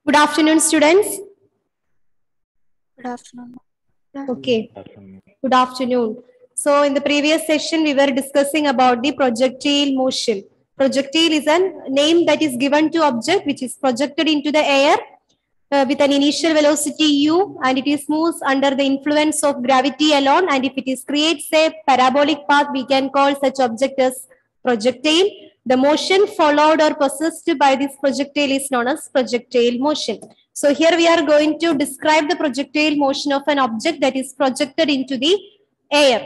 Good afternoon, students. Good afternoon. Okay. Good afternoon. So in the previous session, we were discussing about the projectile motion. Projectile is a name that is given to object which is projected into the air with an initial velocity u, and it is moves under the influence of gravity alone, and if it is creates a parabolic path, we can call such object as projectile. The motion followed or possessed by this projectile is known as projectile motion. So here we are going to describe the projectile motion of an object that is projected into the air.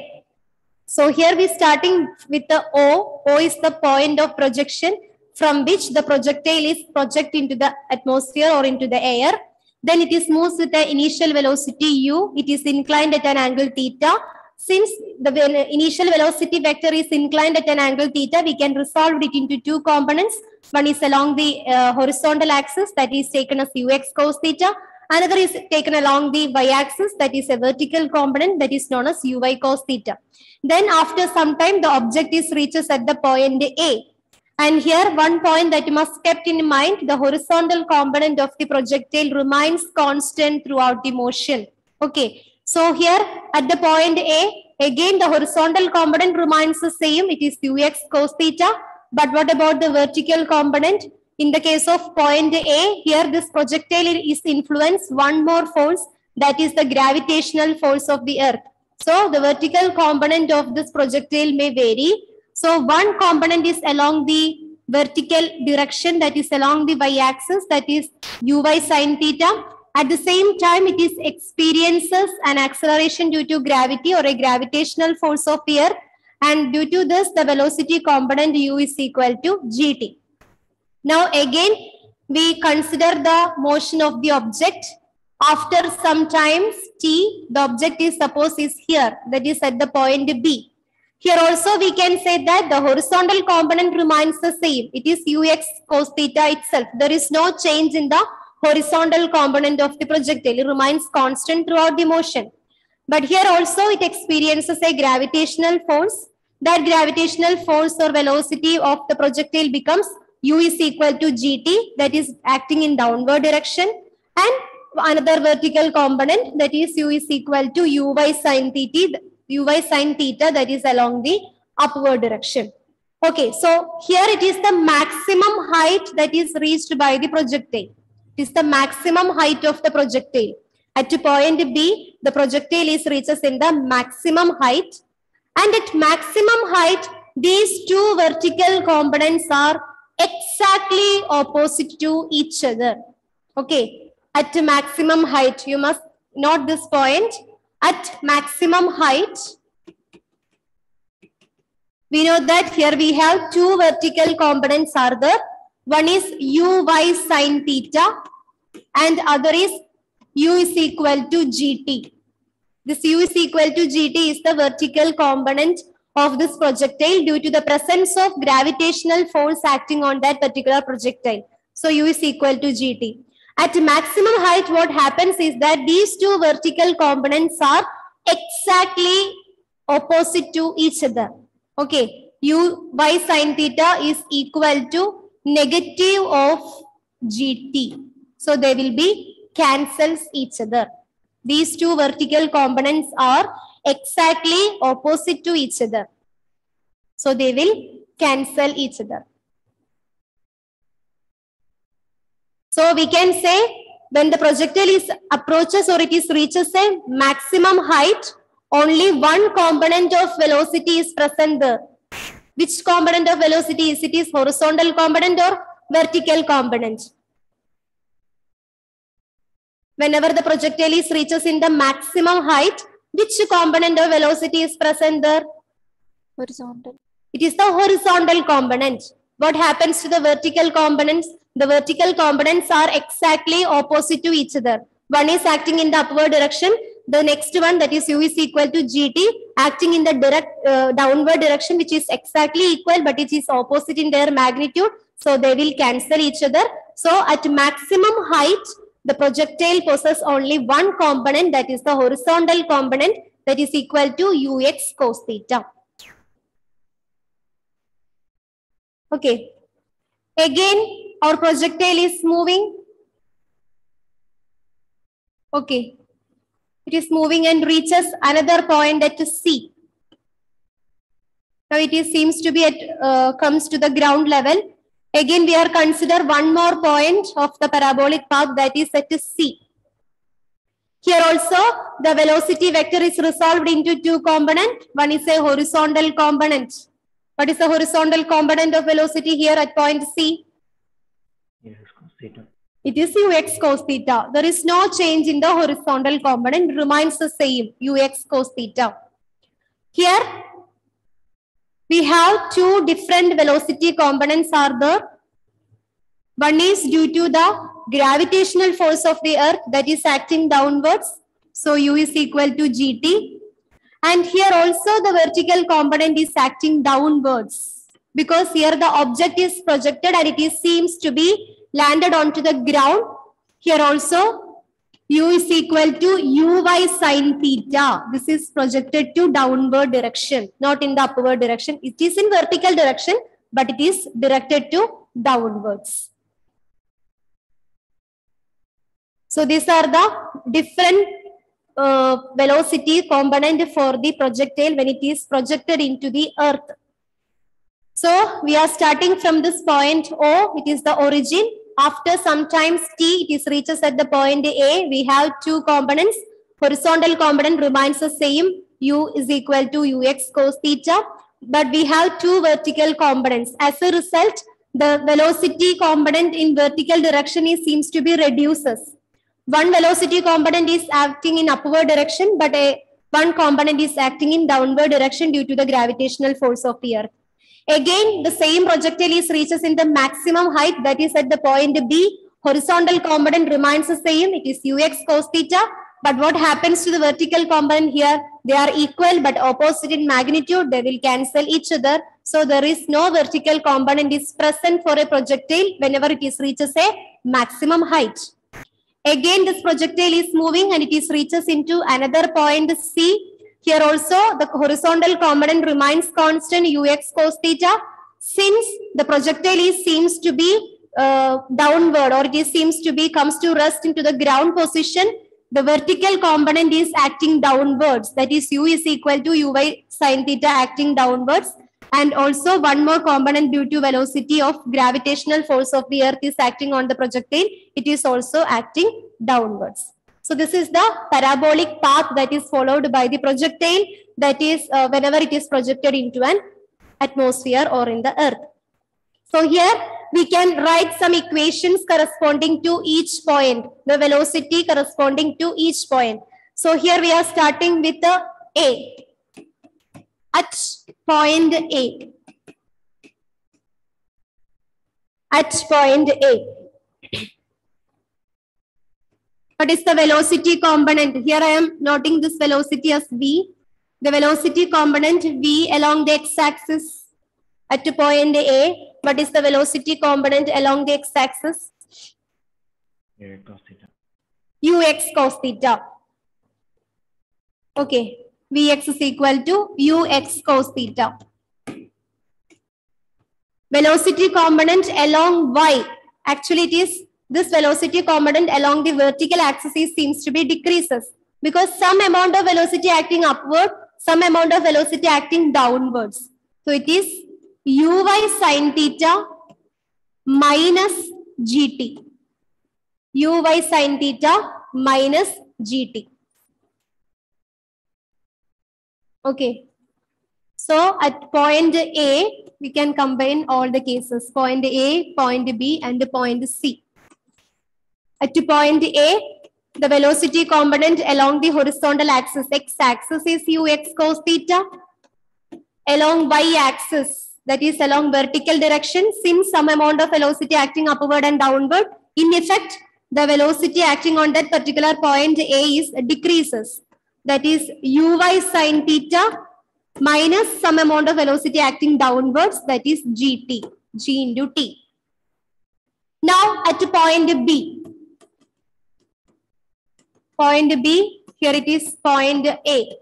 So here we starting with the O. O is the point of projection from which the projectile is projected into the atmosphere or into the air. Then it is moves with the initial velocity u. It is inclined at an angle theta. Since the initial velocity vector is inclined at an angle theta, we can resolve it into two components. One is along the horizontal axis, that is taken as ux cos theta. Another is taken along the y-axis, that is a vertical component, that is known as uy cos theta. Then after some time, the object is reaches at the point A. And here one point that you must kept in mind, the horizontal component of the projectile remains constant throughout the motion. Okay. So here at the point A, again the horizontal component remains the same. It is ux cos theta. But what about the vertical component? In the case of point A, here this projectile is influenced one more force, that is the gravitational force of the earth. So the vertical component of this projectile may vary. So one component is along the vertical direction, that is along the y-axis, that is uy sin theta. At the same time, it is experiences an acceleration due to gravity or a gravitational force of the earth. And due to this, the velocity component u is equal to gt. Now again, we consider the motion of the object. After some times t, the object is supposed is here, that is at the point B. Here also we can say that the horizontal component remains the same. It is ux cos theta itself. There is no change in the horizontal component of the projectile. It remains constant throughout the motion. But here also it experiences a gravitational force. That gravitational force or velocity of the projectile becomes u is equal to gt, that is acting in downward direction, and another vertical component, that is u is equal to uy sin theta, that is along the upward direction. Okay, so here it is the maximum height that is reached by the projectile. It is the maximum height of the projectile. At point B, the projectile is reaches in the maximum height, and at maximum height, these two vertical components are exactly opposite to each other. Okay, at maximum height, you must note this point. At maximum height, we know that here we have two vertical components are there. One is uy sin theta and other is u is equal to gt. This u is equal to gt is the vertical component of this projectile due to the presence of gravitational force acting on that particular projectile. So u is equal to gt. At maximum height, what happens is that these two vertical components are exactly opposite to each other. Okay, uy sin theta is equal to negative of gt. So they will be cancels each other. These two vertical components are exactly opposite to each other. So they will cancel each other. So we can say when the projectile is approaches or it is reaches a maximum height, only one component of velocity is present there. Which component of velocity is it? Is horizontal component or vertical component? Whenever the projectile is reaches in the maximum height, which component of velocity is present there? Horizontal. It is the horizontal component. What happens to the vertical components? The vertical components are exactly opposite to each other. One is acting in the upward direction. The next one, that is u is equal to gt, acting in the direct downward direction, which is exactly equal, but it is opposite in their magnitude. So they will cancel each other. So at maximum height, the projectile possesses only one component, that is the horizontal component, that is equal to ux cos theta. Okay. Again, our projectile is moving. Okay. It is moving and reaches another point at C. Now it is seems to be at comes to the ground level. Again, we are consider one more point of the parabolic path, that is at C. Here also, the velocity vector is resolved into two components. One is a horizontal component. What is the horizontal component of velocity here at point C? Yes, cos theta. It is ux cos theta. There is no change in the horizontal component. It remains the same, ux cos theta. Here, we have two different velocity components are there. One is due to the gravitational force of the earth that is acting downwards. So u is equal to gt. And here also the vertical component is acting downwards, because here the object is projected and it seems to be landed onto the ground. Here also u is equal to uy sine theta. This is projected to downward direction, not in the upward direction. It is in vertical direction, but it is directed to downwards. So these are the different velocity component for the projectile when it is projected into the earth. So we are starting from this point O, it is the origin. After sometimes t, it is reaches at the point A. We have two components. Horizontal component remains the same, u is equal to ux cos theta. But we have two vertical components. As a result, the velocity component in vertical direction seems to be reduces. One velocity component is acting in upward direction, but one component is acting in downward direction due to the gravitational force of the earth. Again, the same projectile is reaches in the maximum height, that is at the point B. Horizontal component remains the same, it is ux cos theta. But what happens to the vertical component here? They are equal but opposite in magnitude. They will cancel each other. So there is no vertical component is present for a projectile whenever it is reaches a maximum height. Again, this projectile is moving and it is reaches into another point C. Here also, the horizontal component remains constant ux cos theta. Since the projectile seems to be downward, or it seems to be comes to rest into the ground position, the vertical component is acting downwards. That is, u is equal to uy sine theta acting downwards. And also one more component due to velocity of gravitational force of the earth is acting on the projectile. It is also acting downwards. So this is the parabolic path that is followed by the projectile, that is whenever it is projected into an atmosphere or in the earth. So here we can write some equations corresponding to each point, the velocity corresponding to each point. So here we are starting with the A. At point A. At point A. What is the velocity component? Here I am noting this velocity as V. The velocity component V along the x-axis at point A. What is the velocity component along the x-axis? Cos theta. Ux cos theta. Okay. Vx is equal to ux cos theta. Velocity component along y. Actually, it is this velocity component along the vertical axis seems to be decreases, because some amount of velocity acting upward, some amount of velocity acting downwards. So it is uy sine theta minus gt. Uy sine theta minus gt. Okay. So at point A, we can combine all the cases. Point A, point B, and point C. At point A, the velocity component along the horizontal axis, x-axis is ux cos theta. Along y-axis, that is along vertical direction, since some amount of velocity acting upward and downward, in effect, the velocity acting on that particular point A is decreases. That is uy sine theta minus some amount of velocity acting downwards, that is gt, g into t. Now at point B. Point B, here it is point A.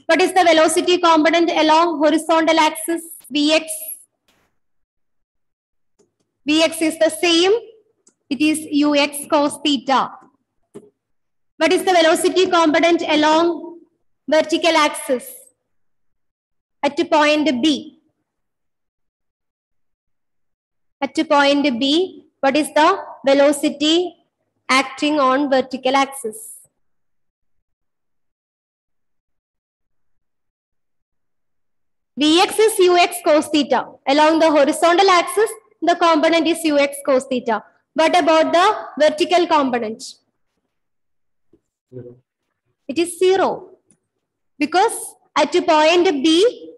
What is the velocity component along horizontal axis? Vx. Vx is the same. It is ux cos theta. What is the velocity component along vertical axis at point B? At point B, what is the velocity acting on vertical axis? Vx is ux cos theta. Along the horizontal axis, the component is ux cos theta. What about the vertical component? 0. It is 0. Because at point B,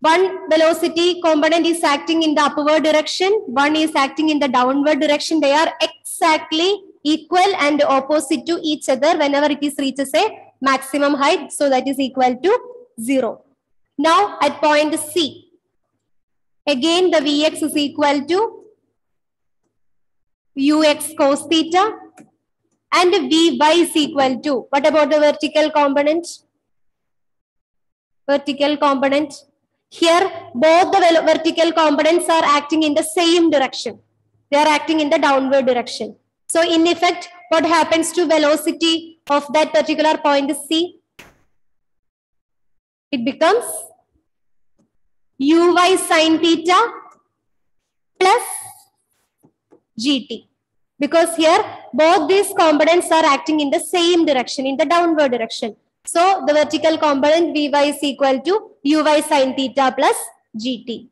one velocity component is acting in the upward direction, one is acting in the downward direction. They are exactly equal and opposite to each other whenever it is reaches a maximum height. So that is equal to 0. Now at point C, again the Vx is equal to ux cos theta and Vy is equal to, what about the vertical component? Vertical component. Here, both the vertical components are acting in the same direction. They are acting in the downward direction. So, in effect, what happens to velocity of that particular point C? It becomes uy sin theta plus gt. Because here, both these components are acting in the same direction, in the downward direction. So, the vertical component Vy is equal to uy sin theta plus gt.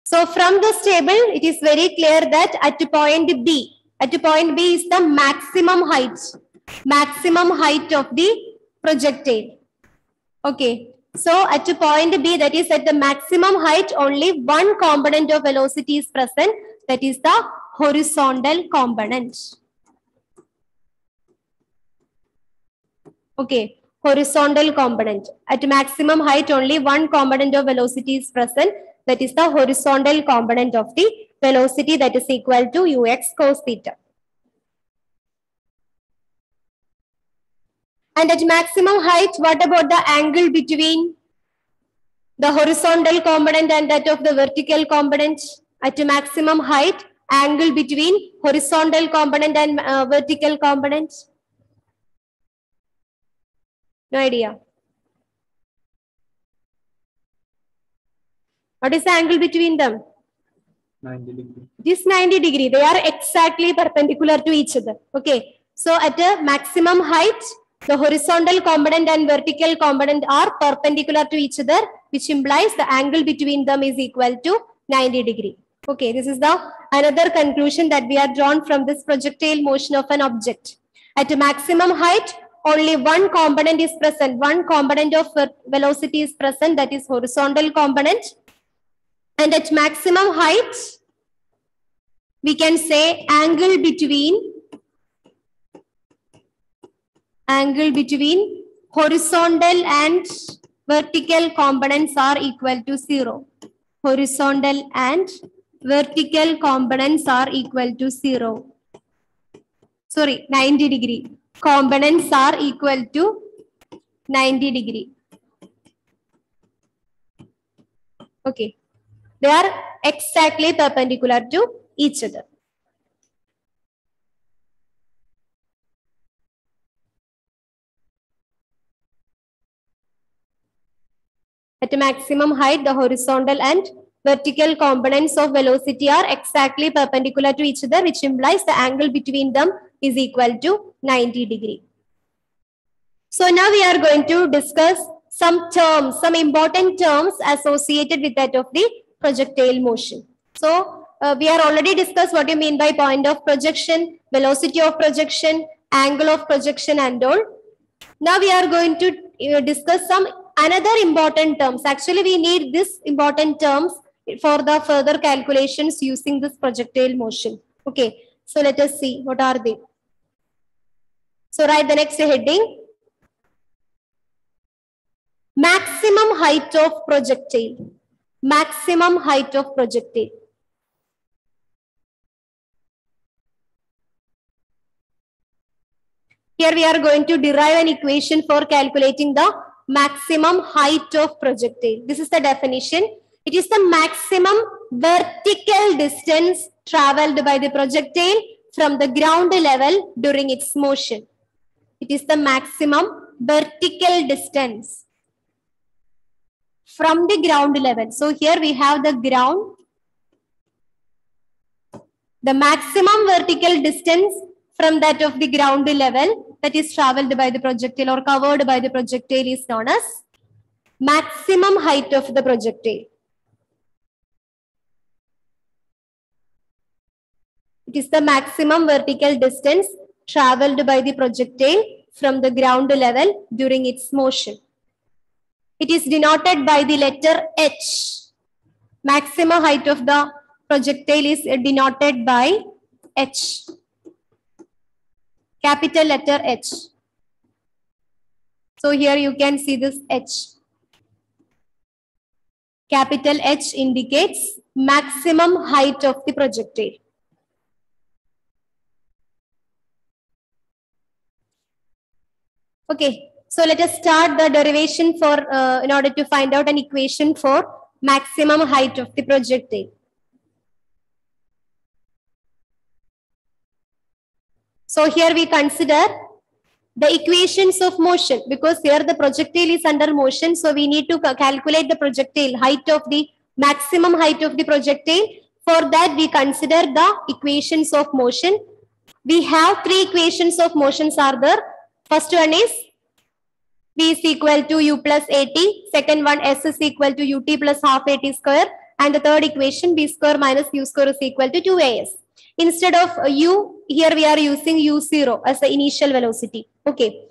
So, from this table, it is very clear that at point B is the maximum height of the projectile. Okay. So, at point B, that is at the maximum height, only one component of velocity is present, that is the horizontal component. Okay, horizontal component. At maximum height, only one component of velocity is present, that is the horizontal component of the velocity, that is equal to ux cos theta. And at maximum height, what about the angle between the horizontal component and that of the vertical component? At maximum height, angle between horizontal component and vertical component? No idea. What is the angle between them? 90 degree. It is 90 degree. They are exactly perpendicular to each other. Okay. So at a maximum height, the horizontal component and vertical component are perpendicular to each other, which implies the angle between them is equal to 90 degree. Okay. This is the another conclusion that we are drawn from this projectile motion of an object. At a maximum height, only one component is present. One component of velocity is present, that is horizontal component. And at maximum height, we can say angle between horizontal and vertical components are equal to 0. Horizontal and vertical components are equal to 0. Sorry, 90 degree. Components are equal to 90 degree. Okay. They are exactly perpendicular to each other. At a maximum height, the horizontal and vertical components of velocity are exactly perpendicular to each other, which implies the angle between them is equal to 90 degree. So now we are going to discuss some terms, some important terms associated with that of the projectile motion. So we are already discussed what you mean by point of projection, velocity of projection, angle of projection and all. Now we are going to discuss some another important terms. Actually, we need this important terms for the further calculations using this projectile motion. Okay, so let us see what are they. So write the next heading. Maximum height of projectile. Maximum height of projectile. Here we are going to derive an equation for calculating the maximum height of projectile. This is the definition. It is the maximum vertical distance traveled by the projectile from the ground level during its motion. It is the maximum vertical distance from the ground level. So here we have the ground. The maximum vertical distance from that of the ground level that is traveled by the projectile or covered by the projectile is known as maximum height of the projectile. It is the maximum vertical distance traveled by the projectile from the ground level during its motion. It is denoted by the letter H. Maximum height of the projectile is denoted by H. Capital letter H. So here you can see this H. Capital H indicates maximum height of the projectile. Okay, so let us start the derivation for in order to find out an equation for maximum height of the projectile. So here we consider the equations of motion, because here the projectile is under motion, so we need to calculate the projectile height of the maximum height of the projectile. For that we consider the equations of motion. We have three equations of motions are there. First one is V is equal to U plus AT. Second one S is equal to UT plus half AT square. And the third equation B square minus U square is equal to 2AS. Instead of U, here we are using U0 as the initial velocity. Okay.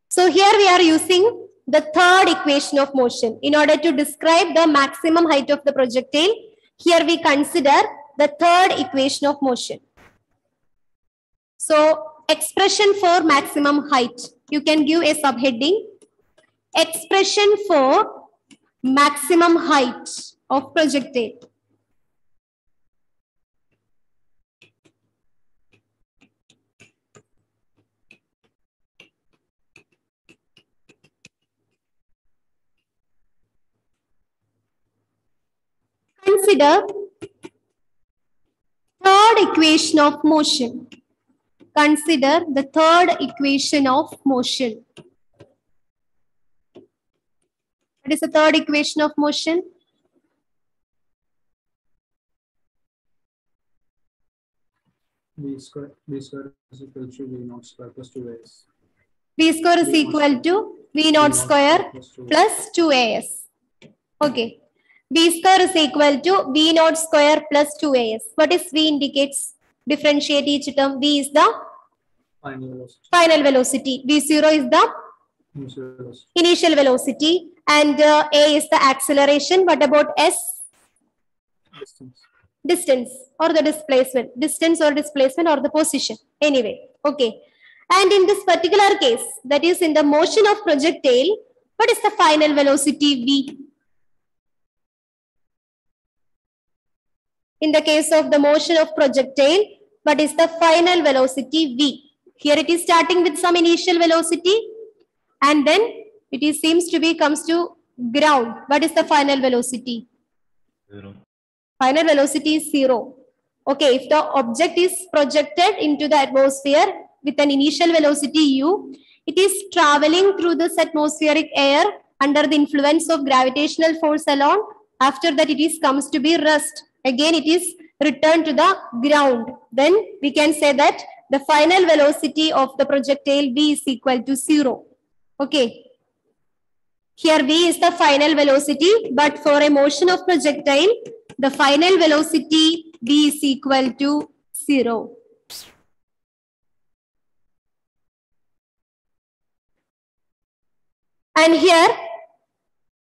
So here we are using the third equation of motion. In order to describe the maximum height of the projectile, here we consider the third equation of motion. So expression for maximum height. You can give a subheading. Expression for maximum height of projectile. Consider third equation of motion. Consider the third equation of motion. What is the third equation of motion? V square is equal to V naught square plus 2AS. V square is equal to V naught square plus 2AS. Okay. V square is equal to V naught square plus 2AS. What is V indicates? Differentiate each term. V is the final velocity. V0 is the initial velocity. And A is the acceleration. What about S? Distance or the displacement. Distance or displacement or the position. Anyway. Okay. And in this particular case, that is in the motion of projectile, what is the final velocity V? In the case of the motion of projectile, what is the final velocity V? Here it is starting with some initial velocity and then it is seems to be comes to ground. What is the final velocity? 0. Final velocity is 0. Okay, if the object is projected into the atmosphere with an initial velocity U, it is traveling through this atmospheric air under the influence of gravitational force alone. After that, it is comes to be rest. Again, it is returned to the ground. Then we can say that the final velocity of the projectile V is equal to 0. Okay. Here V is the final velocity, but for a motion of projectile, the final velocity V is equal to 0. And here,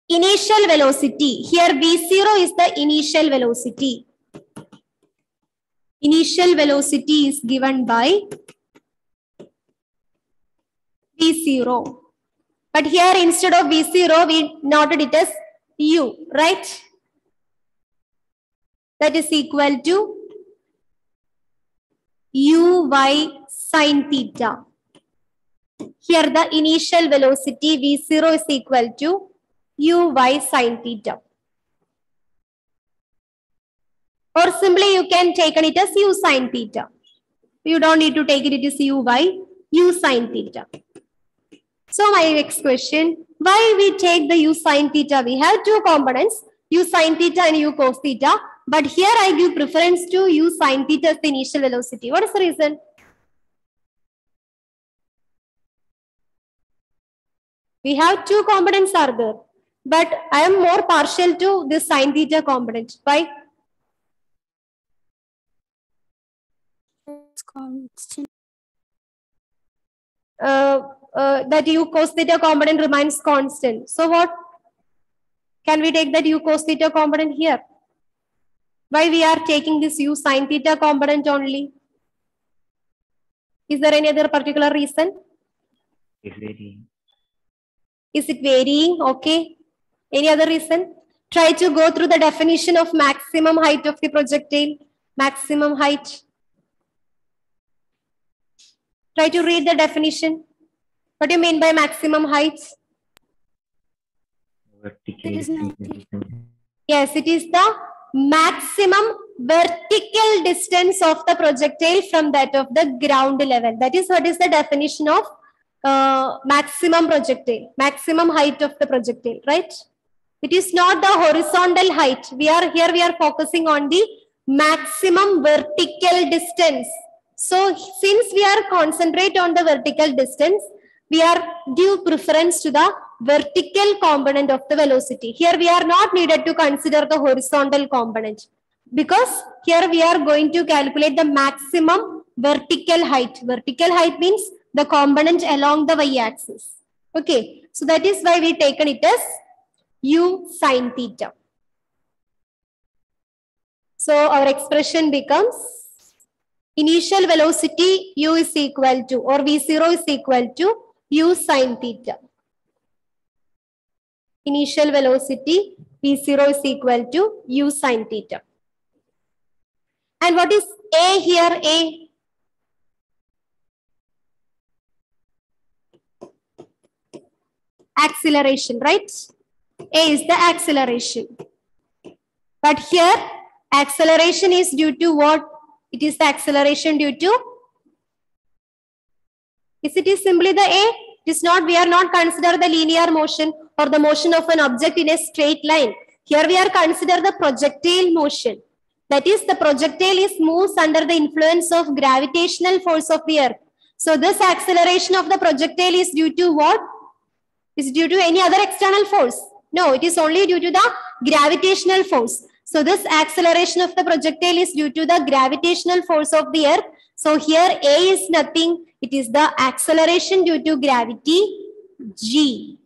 initial velocity. Here V0 is the initial velocity. Initial velocity is given by V0. But here instead of V0, we noted it as U, right? That is equal to Uy sine theta. Here the initial velocity V0 is equal to Uy sine theta. Or simply you can take it as u sine theta. You don't need to take it as u by u sine theta. So my next question, why we take the u sine theta? We have two components, u sine theta and u cos theta. But here I give preference to u sine theta as the initial velocity. What is the reason? We have two components are there. But I am more partial to this sine theta component. Why? It's constant. That u cos theta component remains constant. So what? Can we take that u cos theta component here? Why we are taking this u sine theta component only? Is there any other particular reason? It's varying. Is it varying? Okay. Any other reason? Try to go through the definition of maximum height of the projectile. Maximum height. Try to read the definition. What do you mean by maximum height? Vertical It is distance. Yes, it is the maximum vertical distance of the projectile from that of the ground level. That is what is the definition of maximum projectile, maximum height of the projectile, right? It is not the horizontal height. We are focusing on the maximum vertical distance. So since we are concentrate on the vertical distance, we are give preference to the vertical component of the velocity. Here we are not needed to consider the horizontal component because here we are going to calculate the maximum vertical height. Vertical height means the component along the y-axis. Okay, so that is why we taken it as u sine theta. So our expression becomes initial velocity u is equal to, or v0 is equal to u sine theta. Initial velocity v0 is equal to u sine theta. And what is a here? A. Acceleration, right? A is the acceleration. But here, acceleration is due to what? It is the acceleration due to? It is simply the A. It is not, we are not consider the linear motion or the motion of an object in a straight line. Here we are consider the projectile motion. That is, the projectile is moves under the influence of gravitational force of the earth. So this acceleration of the projectile is due to what? Is due to any other external force? No, it is only due to the gravitational force. So this acceleration of the projectile is due to the gravitational force of the earth. So here A is nothing. It is the acceleration due to gravity G.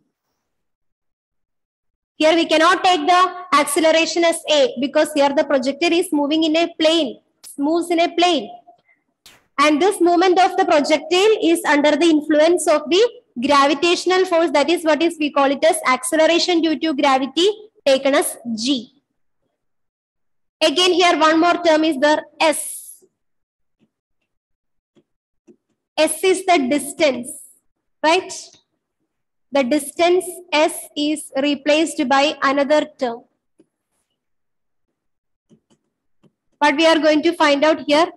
Here we cannot take the acceleration as A because here the projectile is moving in a plane. Moves in a plane. And this movement of the projectile is under the influence of the gravitational force. That is what is we call it as acceleration due to gravity taken as G. Again here one more term is there, S. S is the distance, right? The distance S is replaced by another term. What we are going to find out here,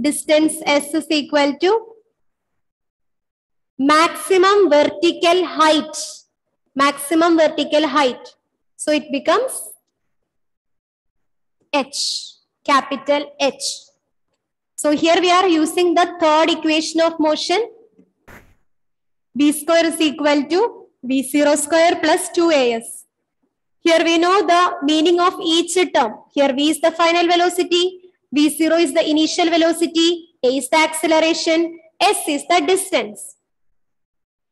distance S is equal to maximum vertical height. Maximum vertical height. So it becomes H, capital H. So here we are using the third equation of motion. V square is equal to V0 square plus 2AS. Here we know the meaning of each term. Here V is the final velocity, V0 is the initial velocity, A is the acceleration, S is the distance.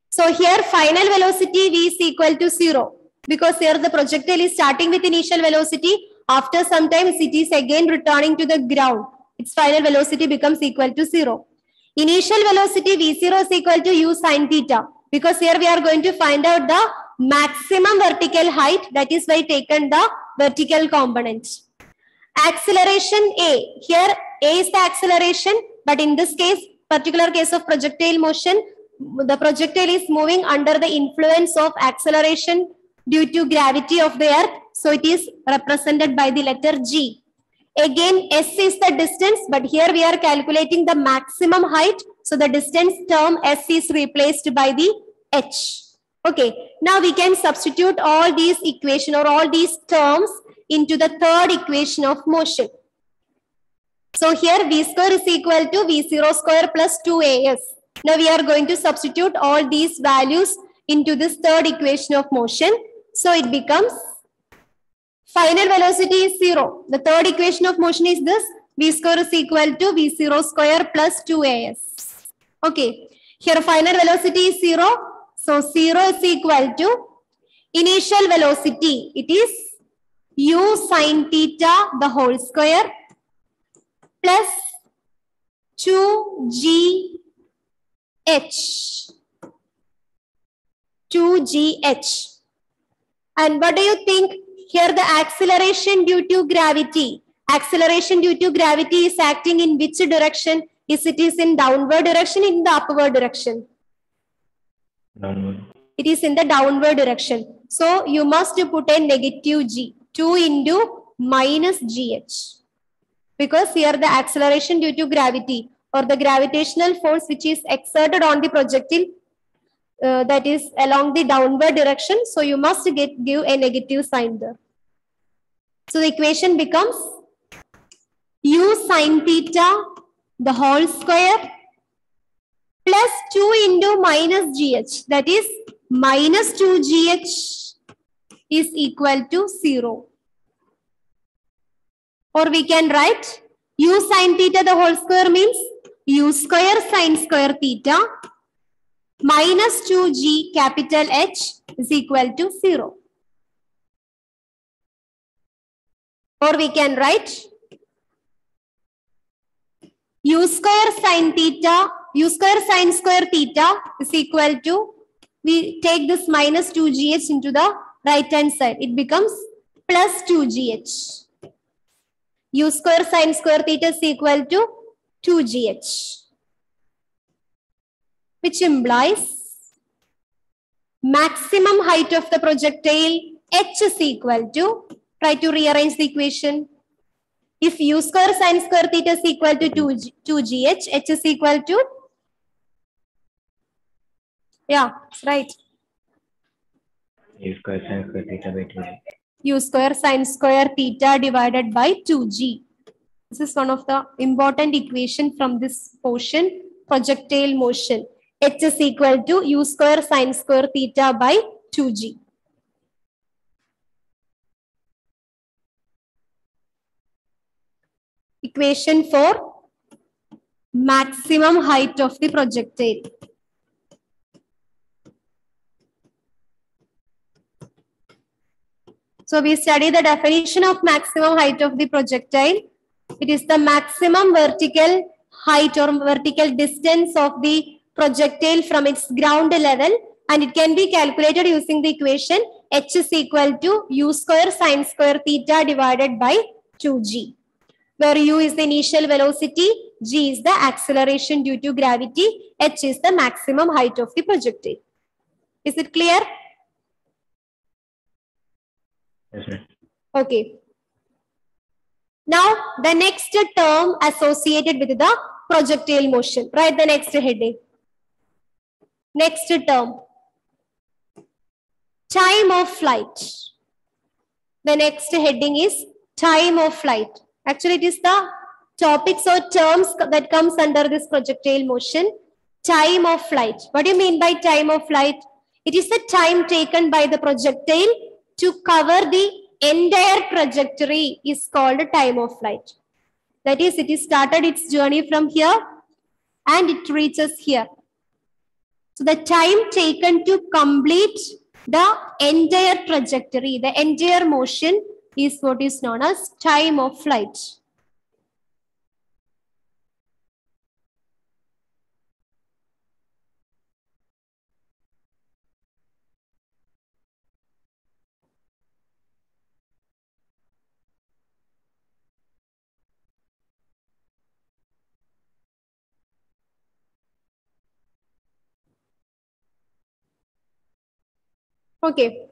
So here final velocity V is equal to 0 because here the projectile is starting with initial velocity. After some time it is again returning to the ground. Its final velocity becomes equal to 0. Initial velocity V0 is equal to u sine theta because here we are going to find out the maximum vertical height. That is why taken the vertical component. Acceleration A. Here A is the acceleration, but in this case, particular case of projectile motion, the projectile is moving under the influence of acceleration due to gravity of the earth. So it is represented by the letter G. Again, S is the distance, but here we are calculating the maximum height. So the distance term S is replaced by the H. Okay, now we can substitute all these equation or all these terms into the third equation of motion. So here V square is equal to V0 square plus 2AS. Now we are going to substitute all these values into this third equation of motion. So it becomes final velocity is 0. The third equation of motion is this. V square is equal to V0 square plus 2AS. Okay. Here final velocity is 0. So 0 is equal to initial velocity. It is u sine theta the whole square plus 2gh. 2gh. And what do you think? Here the acceleration due to gravity. Acceleration due to gravity is acting in which direction? Is it is in downward direction, in the upward direction? Downward. It is in the downward direction. So you must put a negative g. 2 into minus gh. Because here the acceleration due to gravity or the gravitational force which is exerted on the projectile that is along the downward direction. So you must give a negative sign there. So the equation becomes u sine theta the whole square plus 2 into minus gh, that is minus 2gh is equal to 0. Or we can write u sine theta the whole square means u square sine square theta minus 2g capital H is equal to 0. Or we can write u square sine theta, u square sine square theta is equal to, we take this minus 2gh into the right hand side. It becomes plus 2gh. U square sine square theta is equal to 2gh. Which implies maximum height of the projectile h is equal to, try to rearrange the equation. If u square sine square theta is equal to 2gh, h is equal to, yeah, right. U square sine square theta by 2g. U square sine square theta divided by 2g. This is one of the important equation from this portion, projectile motion. H is equal to u square sine square theta by 2g. Equation for maximum height of the projectile. So we study the definition of maximum height of the projectile. It is the maximum vertical height or vertical distance of the projectile from its ground level, and it can be calculated using the equation h is equal to u square sine square theta divided by 2g, where u is the initial velocity, g is the acceleration due to gravity, h is the maximum height of the projectile. Is it clear? Yes, ma'am. Okay. Now, the next term associated with the projectile motion. Write the next heading. Next term. Time of flight. The next heading is time of flight. Actually, it is the topics or terms that comes under this projectile motion. Time of flight. What do you mean by time of flight? It is the time taken by the projectile to cover the entire trajectory is called time of flight. That is, it is started its journey from here and it reaches here. So the time taken to complete the entire trajectory, the entire motion is what is known as time of flight. Okay.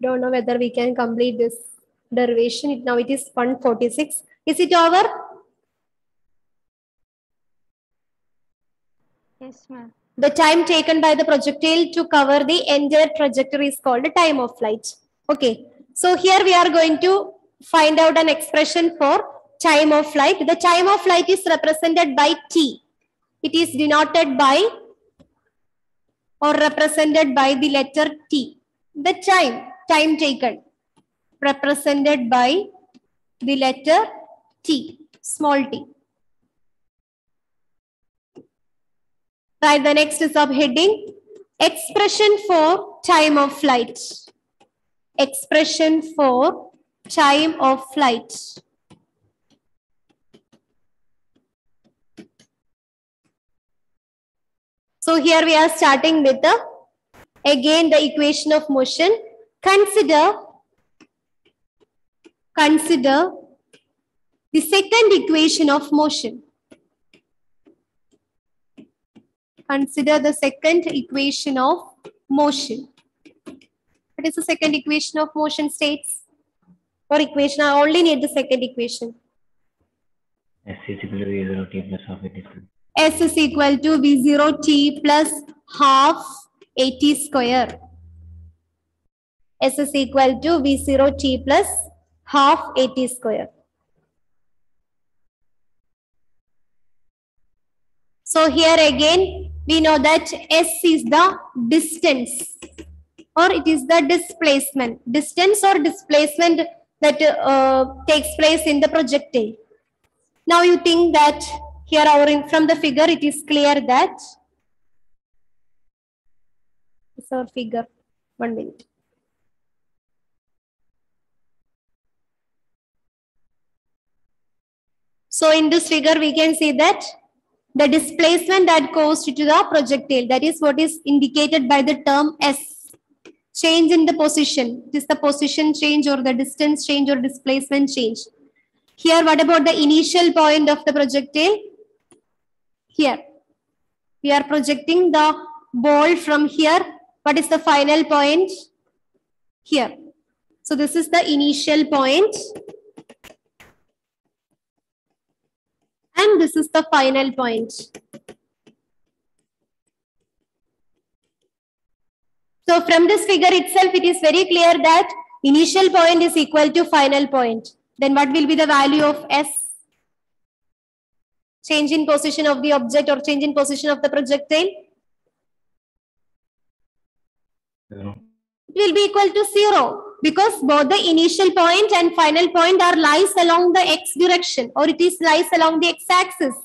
Don't know whether we can complete this derivation. Now it is 1:46. Is it over? Yes, ma'am. The time taken by the projectile to cover the entire trajectory is called the time of flight. Okay. So here we are going to find out an expression for time of flight. The time of flight is represented by T. It is denoted by or represented by the letter T. The time taken, represented by the letter T, small t. Right, the next subheading, expression for time of flight. Expression for time of flight. So here we are starting with again the equation of motion. Consider the second equation of motion. Consider the second equation of motion. What is the second equation of motion states? Or equation, I only need the second equation. S is equal to V0 T plus half AT square. S is equal to V0 T plus half AT square. S is equal to V0 T plus half AT square. So here again, we know that S is the distance or it is the displacement. Distance or displacement that takes place in the projectile. Now you think that here from the figure it is clear that this is our figure. 1 minute. So in this figure we can see that the displacement that goes to the projectile, that is what is indicated by the term S. Change in the position. It is the position change or the distance change or displacement change. Here, what about the initial point of the projectile? Here. We are projecting the ball from here. What is the final point? Here. So this is the initial point. And this is the final point. So from this figure itself, it is very clear that initial point is equal to final point. Then what will be the value of S? Change in position of the object or change in position of the projectile? Zero. It will be equal to 0 because both the initial point and final point are lies along the x direction or it is lies along the x-axis.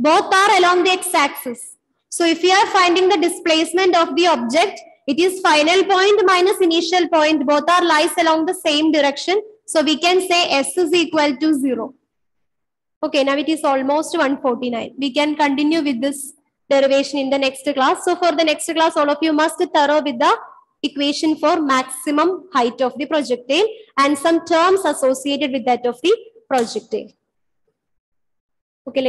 Both are along the x-axis. So if we are finding the displacement of the object, it is final point minus initial point. Both are lies along the same direction. So we can say S is equal to 0. Okay, now it is almost 1:49. We can continue with this derivation in the next class. So for the next class, all of you must thorough with the equation for maximum height of the projectile and some terms associated with that of the projectile. Okay,